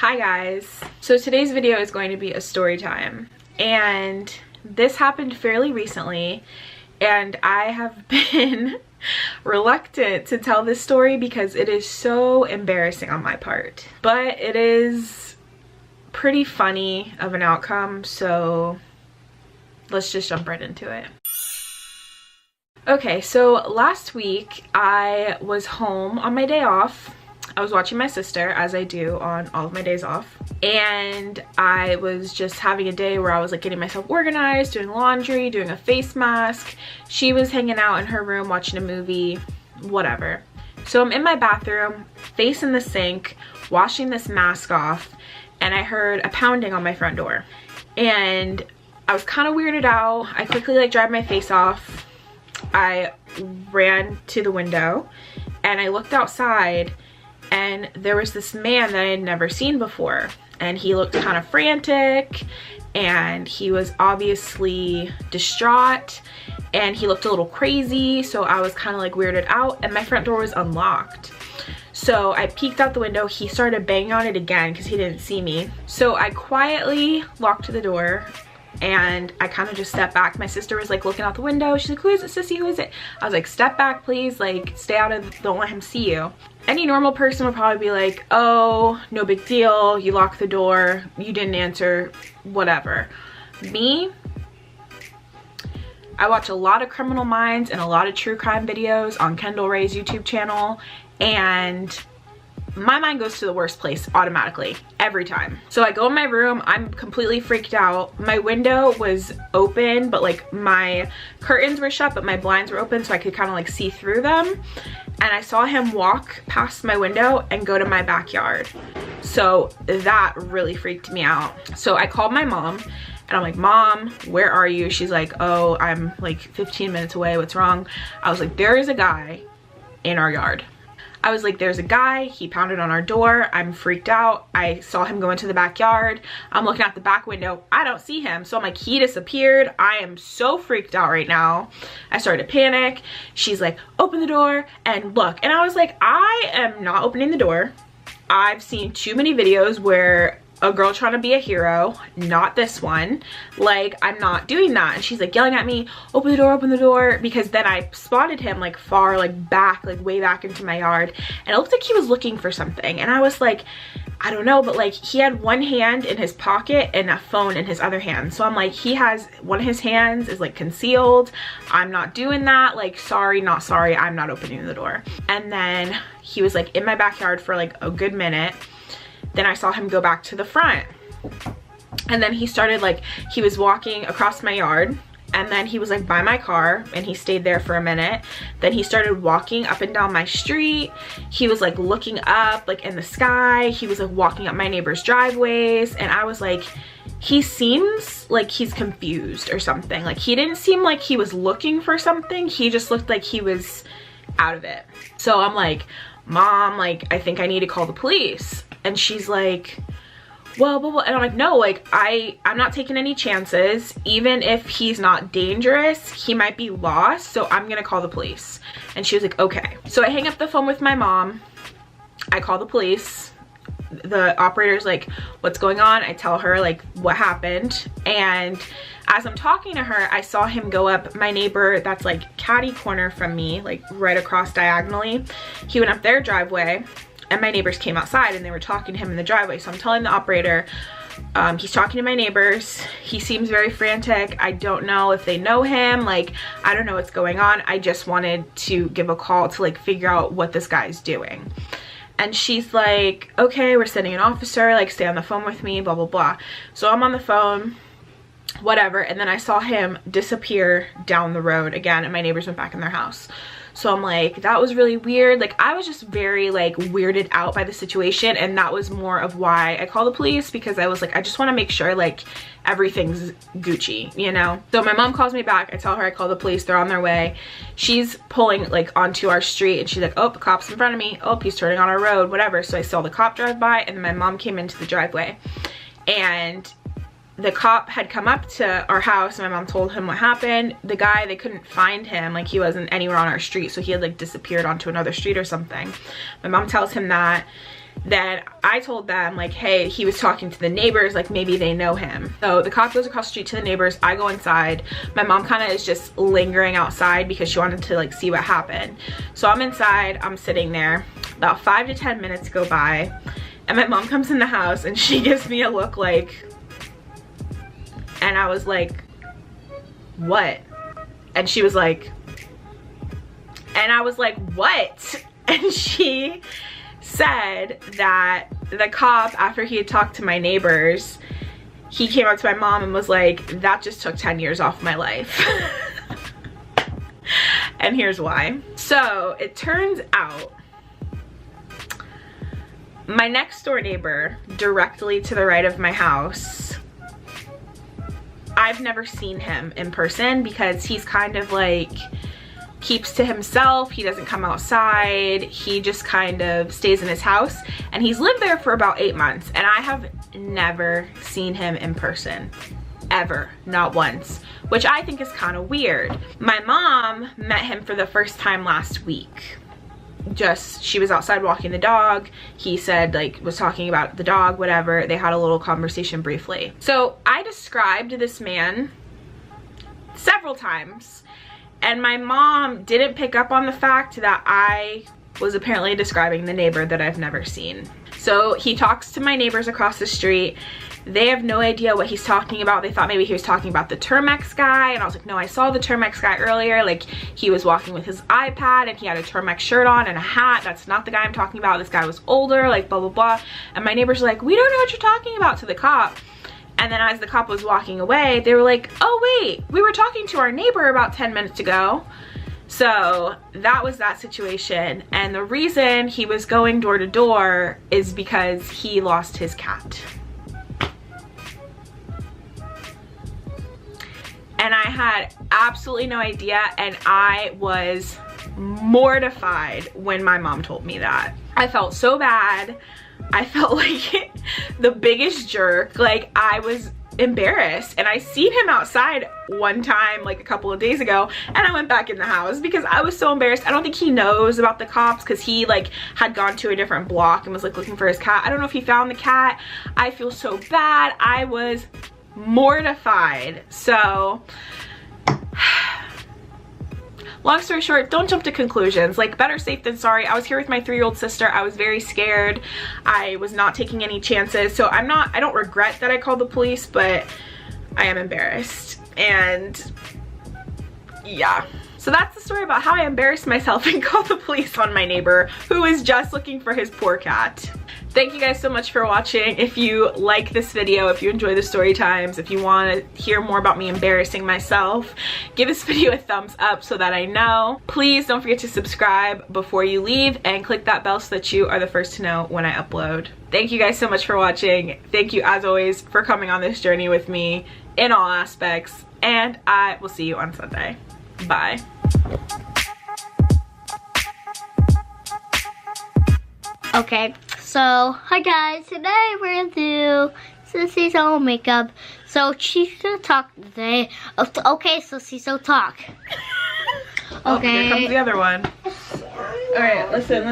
Hi guys. So today's video is going to be a story time, and this happened fairly recently, and I have been reluctant to tell this story because it is so embarrassing on my part, but it is pretty funny of an outcome, so let's just jump right into it. Okay, so last week I was home on my day off. I was watching my sister, as I do on all of my days off, and I was just having a day where I was like getting myself organized, doing laundry, doing a face mask. She was hanging out in her room watching a movie, whatever. So I'm in my bathroom, face in the sink, washing this mask off, and I heard a pounding on my front door. And I was kind of weirded out. I quickly like dried my face off. I ran to the window and I looked outside, and there was this man that I had never seen before, and he looked kind of frantic, and he was obviously distraught, and he looked a little crazy, so I was kind of like weirded out, and my front door was unlocked. So I peeked out the window. He started banging on it again because he didn't see me. So I quietly locked the door and I kind of just stepped back. My sister was like looking out the window. She's like, "Who is it, sissy? Who is it?" I was like, "Step back, please. Like, stay out of, don't let him see you." Any normal person would probably be like, "Oh, no big deal. You locked the door. You didn't answer, whatever." Me, I watch a lot of Criminal Minds and a lot of true crime videos on Kendall Rae's YouTube channel, and my mind goes to the worst place automatically every time. So I go in my room, I'm completely freaked out. My window was open, but like my curtains were shut, but my blinds were open, so I could kind of like see through them. And I saw him walk past my window and go to my backyard. So that really freaked me out. So I called my mom and I'm like, "Mom, where are you?" She's like, "Oh, I'm like 15 minutes away. What's wrong?" I was like, "There is a guy in our yard." I was like, "There's a guy, he pounded on our door." I'm freaked out. I saw him go into the backyard. I'm looking out the back window. I don't see him. So I'm like, he disappeared. I am so freaked out right now. I started to panic. She's like, "Open the door and look." And I was like, I am not opening the door. I've seen too many videos where a girl trying to be a hero, not this one. Like, I'm not doing that. And she's like yelling at me, open the door," because then I spotted him like far, like back, like way back into my yard, and it looked like he was looking for something. And I was like, I don't know, but like he had one hand in his pocket and a phone in his other hand. So I'm like, he has one of his hands is like concealed. I'm not doing that. Like, sorry, not sorry. I'm not opening the door. And then he was like in my backyard for like a good minute. Then I saw him go back to the front, and then he started like, he was walking across my yard, and then he was like by my car, and he stayed there for a minute. Then he started walking up and down my street. He was like looking up like in the sky. He was like walking up my neighbor's driveways, and I was like, he seems like he's confused or something. Like, he didn't seem like he was looking for something. He just looked like he was out of it. So I'm like, "Mom, like, I think I need to call the police." And she's like, "Well, blah, blah." And I'm like, "No, like, I'm not taking any chances. Even if he's not dangerous, he might be lost, so I'm gonna call the police." And she was like, "Okay." So I hang up the phone with my mom. I call the police. The operator's like, "What's going on?" I tell her like what happened. And as I'm talking to her, I saw him go up my neighbor that's like catty corner from me, like right across diagonally. He went up their driveway, and my neighbors came outside and they were talking to him in the driveway. So I'm telling the operator, he's talking to my neighbors. He seems very frantic. I don't know if they know him. Like, I don't know what's going on. I just wanted to give a call to like figure out what this guy's doing. And she's like, "Okay, we're sending an officer, like stay on the phone with me, blah, blah, blah." So I'm on the phone, whatever. And then I saw him disappear down the road again, and my neighbors went back in their house. So I'm like, that was really weird. Like, I was just very like weirded out by the situation, and that was more of why I called the police, because I was like, I just want to make sure like everything's Gucci, you know? So my mom calls me back. I tell her I called the police. They're on their way. She's pulling like onto our street, and she's like, "Oh, the cop's in front of me. Oh, he's turning on our road," whatever. So I saw the cop drive by, and then my mom came into the driveway, and the cop had come up to our house, and my mom told him what happened. The guy, they couldn't find him. Like, he wasn't anywhere on our street, so he had like disappeared onto another street or something. My mom tells him that, then I told them like, hey, he was talking to the neighbors, like maybe they know him. So the cop goes across the street to the neighbors. I go inside. My mom kind of is just lingering outside because she wanted to like see what happened. So I'm inside, I'm sitting there. About 5 to 10 minutes go by, and my mom comes in the house and she gives me a look like, and I was like, what? And she was like, and I was like, what? And she said that the cop, after he had talked to my neighbors, he came up to my mom and was like, that just took 10 years off my life. And here's why. So it turns out my next door neighbor directly to the right of my house, I've never seen him in person because he's kind of like keeps to himself. He doesn't come outside. He just kind of stays in his house, and he's lived there for about 8 months, and I have never seen him in person ever, not once, which I think is kind of weird. My mom met him for the first time last week. Just, she was outside walking the dog. He said, like, was talking about the dog, whatever. They had a little conversation briefly. So I described this man several times, and my mom didn't pick up on the fact that I was apparently describing the neighbor that I've never seen. So he talks to my neighbors across the street. They have no idea what he's talking about. They thought maybe he was talking about the Termex guy, and I was like, no, I saw the Termex guy earlier. Like, he was walking with his iPad and he had a Termex shirt on and a hat. That's not the guy I'm talking about. This guy was older, like blah, blah, blah. And my neighbors were like, we don't know what you're talking about, to the cop. And then as the cop was walking away, they were like, oh wait, we were talking to our neighbor about 10 minutes ago. So that was that situation. And the reason he was going door to door is because he lost his cat. And I had absolutely no idea, and I was mortified when my mom told me that. I felt so bad. I felt like the biggest jerk. Like, I was embarrassed, and I seen him outside one time like a couple of days ago, and I went back in the house because I was so embarrassed. I don't think he knows about the cops because he like had gone to a different block and was like looking for his cat. I don't know if he found the cat. I feel so bad. I was mortified. So long story short, don't jump to conclusions. Like, better safe than sorry. I was here with my 3-year-old sister. I was very scared. I was not taking any chances. So I don't regret that I called the police, but I am embarrassed. And yeah. So that's the story about how I embarrassed myself and called the police on my neighbor who was just looking for his poor cat. Thank you guys so much for watching. If you like this video, if you enjoy the story times, if you want to hear more about me embarrassing myself, give this video a thumbs up so that I know. Please don't forget to subscribe before you leave and click that bell so that you are the first to know when I upload. Thank you guys so much for watching. Thank you as always for coming on this journey with me in all aspects, and I will see you on Sunday. Bye. Okay, so hi guys, today we're gonna do Sissy's own makeup. So she's gonna talk today. Okay, so Sissy, talk. Okay. Oh, here comes the other one. Alright, listen.